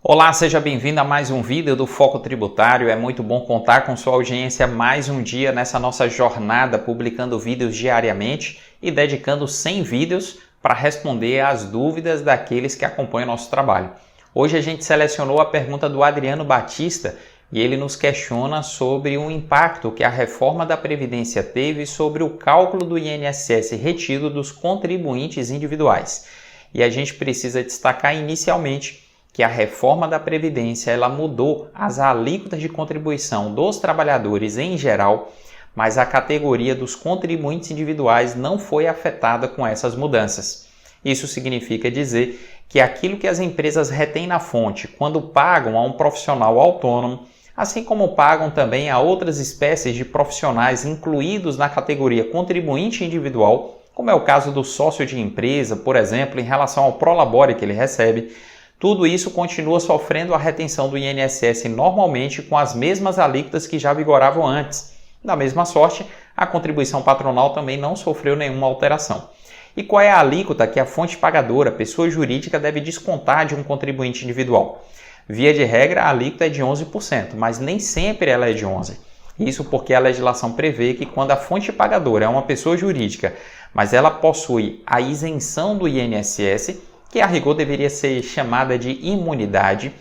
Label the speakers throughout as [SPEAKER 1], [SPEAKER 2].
[SPEAKER 1] Olá, seja bem-vindo a mais um vídeo do Foco Tributário. É muito bom contar com sua audiência mais um dia nessa nossa jornada, publicando vídeos diariamente e dedicando 100 vídeos para responder às dúvidas daqueles que acompanham nosso trabalho. Hoje a gente selecionou a pergunta do Adriano Batista e ele nos questiona sobre o impacto que a reforma da Previdência teve sobre o cálculo do INSS retido dos contribuintes individuais. E a gente precisa destacar inicialmente que a reforma da Previdência ela mudou as alíquotas de contribuição dos trabalhadores em geral, mas a categoria dos contribuintes individuais não foi afetada com essas mudanças. Isso significa dizer que aquilo que as empresas retêm na fonte quando pagam a um profissional autônomo, assim como pagam também a outras espécies de profissionais incluídos na categoria contribuinte individual, como é o caso do sócio de empresa, por exemplo, em relação ao prolabore que ele recebe, tudo isso continua sofrendo a retenção do INSS normalmente com as mesmas alíquotas que já vigoravam antes. Da mesma sorte, a contribuição patronal também não sofreu nenhuma alteração. E qual é a alíquota que a fonte pagadora, pessoa jurídica, deve descontar de um contribuinte individual? Via de regra, a alíquota é de 11%, mas nem sempre ela é de 11%. Isso porque a legislação prevê que quando a fonte pagadora é uma pessoa jurídica, mas ela possui a isenção do INSS, que a rigor deveria ser chamada de imunidade,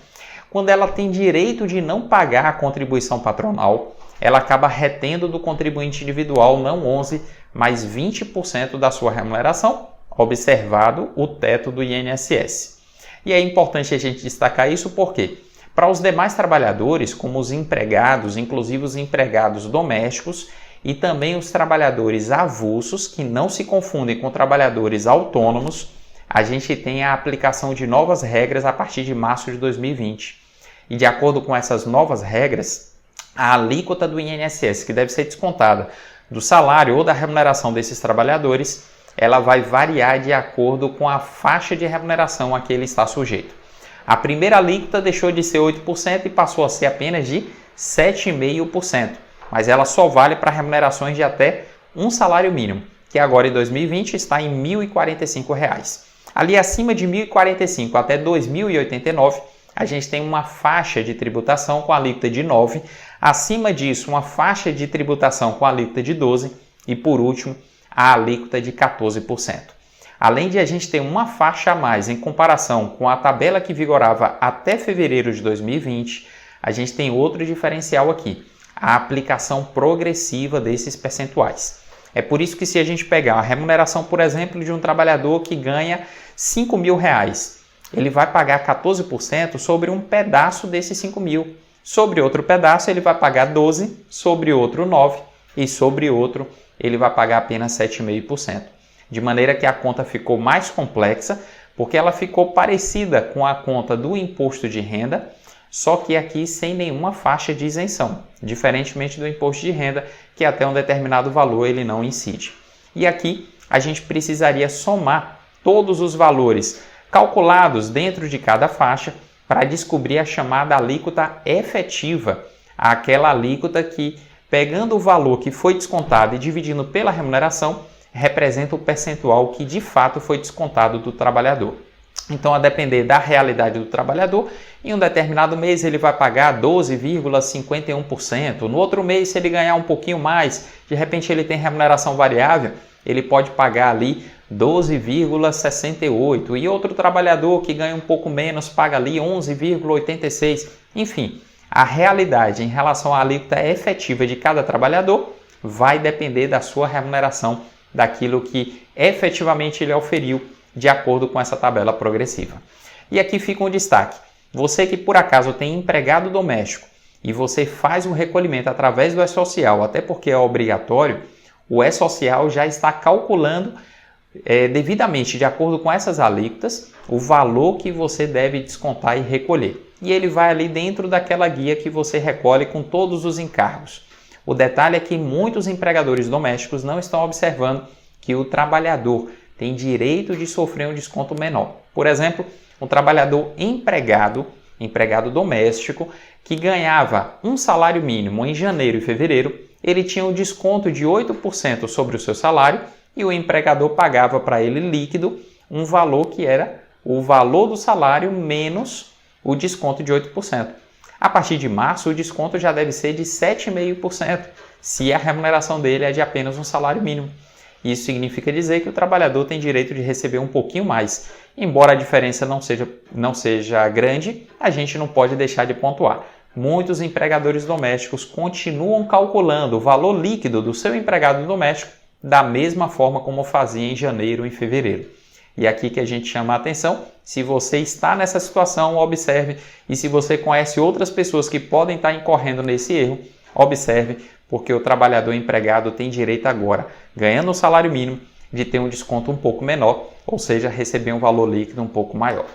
[SPEAKER 1] quando ela tem direito de não pagar a contribuição patronal, ela acaba retendo do contribuinte individual não 11%, mas 20% da sua remuneração, observado o teto do INSS. E é importante a gente destacar isso porque, para os demais trabalhadores, como os empregados, inclusive os empregados domésticos, e também os trabalhadores avulsos, que não se confundem com trabalhadores autônomos, a gente tem a aplicação de novas regras a partir de março de 2020. E de acordo com essas novas regras, a alíquota do INSS, que deve ser descontada do salário ou da remuneração desses trabalhadores, ela vai variar de acordo com a faixa de remuneração a que ele está sujeito. A primeira alíquota deixou de ser 8% e passou a ser apenas de 7,5%, mas ela só vale para remunerações de até um salário mínimo, que agora em 2020 está em R$ 1.045. Ali acima de R$ 1.045 até R$ 2.089, a gente tem uma faixa de tributação com alíquota de 9%, acima disso uma faixa de tributação com alíquota de 12% e por último a alíquota de 14%. Além de a gente ter uma faixa a mais em comparação com a tabela que vigorava até fevereiro de 2020, a gente tem outro diferencial aqui, a aplicação progressiva desses percentuais. É por isso que se a gente pegar a remuneração, por exemplo, de um trabalhador que ganha R$ 5.000, ele vai pagar 14% sobre um pedaço desses 5.000. Sobre outro pedaço ele vai pagar 12%, sobre outro 9% e sobre outro ele vai pagar apenas 7,5%. De maneira que a conta ficou mais complexa, porque ela ficou parecida com a conta do imposto de renda, só que aqui sem nenhuma faixa de isenção, diferentemente do imposto de renda, que até um determinado valor ele não incide. E aqui a gente precisaria somar todos os valores calculados dentro de cada faixa para descobrir a chamada alíquota efetiva, aquela alíquota que, pegando o valor que foi descontado e dividindo pela remuneração, representa o percentual que de fato foi descontado do trabalhador. Então, a depender da realidade do trabalhador, em um determinado mês ele vai pagar 12,51%. No outro mês, se ele ganhar um pouquinho mais, de repente ele tem remuneração variável, ele pode pagar ali 12,68%. E outro trabalhador que ganha um pouco menos paga ali 11,86%. Enfim, a realidade em relação à alíquota efetiva de cada trabalhador vai depender da sua remuneração, daquilo que efetivamente ele oferiu, de acordo com essa tabela progressiva. E aqui fica um destaque. Você que por acaso tem empregado doméstico e você faz um recolhimento através do E-Social, até porque é obrigatório, o E-Social já está calculando devidamente, de acordo com essas alíquotas, o valor que você deve descontar e recolher. E ele vai ali dentro daquela guia que você recolhe com todos os encargos. O detalhe é que muitos empregadores domésticos não estão observando que o trabalhador tem direito de sofrer um desconto menor. Por exemplo, um trabalhador empregado doméstico, que ganhava um salário mínimo em janeiro e fevereiro, ele tinha um desconto de 8% sobre o seu salário e o empregador pagava para ele líquido um valor que era o valor do salário menos o desconto de 8%. A partir de março, o desconto já deve ser de 7,5%, se a remuneração dele é de apenas um salário mínimo. Isso significa dizer que o trabalhador tem direito de receber um pouquinho mais. Embora a diferença não seja grande, a gente não pode deixar de pontuar. Muitos empregadores domésticos continuam calculando o valor líquido do seu empregado doméstico da mesma forma como fazia em janeiro e em fevereiro. E aqui que a gente chama a atenção, se você está nessa situação, observe, e se você conhece outras pessoas que podem estar incorrendo nesse erro, observe, porque o trabalhador empregado tem direito agora, ganhando o salário mínimo, de ter um desconto um pouco menor, ou seja, receber um valor líquido um pouco maior.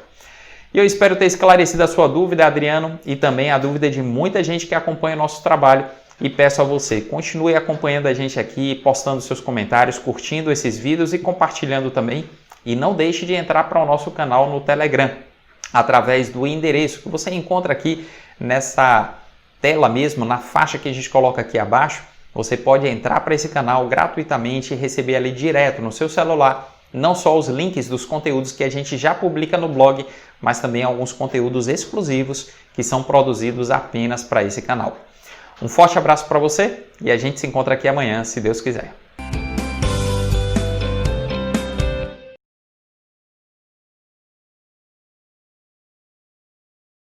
[SPEAKER 1] E eu espero ter esclarecido a sua dúvida, Adriano, e também a dúvida de muita gente que acompanha o nosso trabalho. E peço a você, continue acompanhando a gente aqui, postando seus comentários, curtindo esses vídeos e compartilhando também. E não deixe de entrar para o nosso canal no Telegram, através do endereço que você encontra aqui nessa tela mesmo, na faixa que a gente coloca aqui abaixo. Você pode entrar para esse canal gratuitamente e receber ali direto no seu celular, não só os links dos conteúdos que a gente já publica no blog, mas também alguns conteúdos exclusivos que são produzidos apenas para esse canal. Um forte abraço para você e a gente se encontra aqui amanhã, se Deus quiser.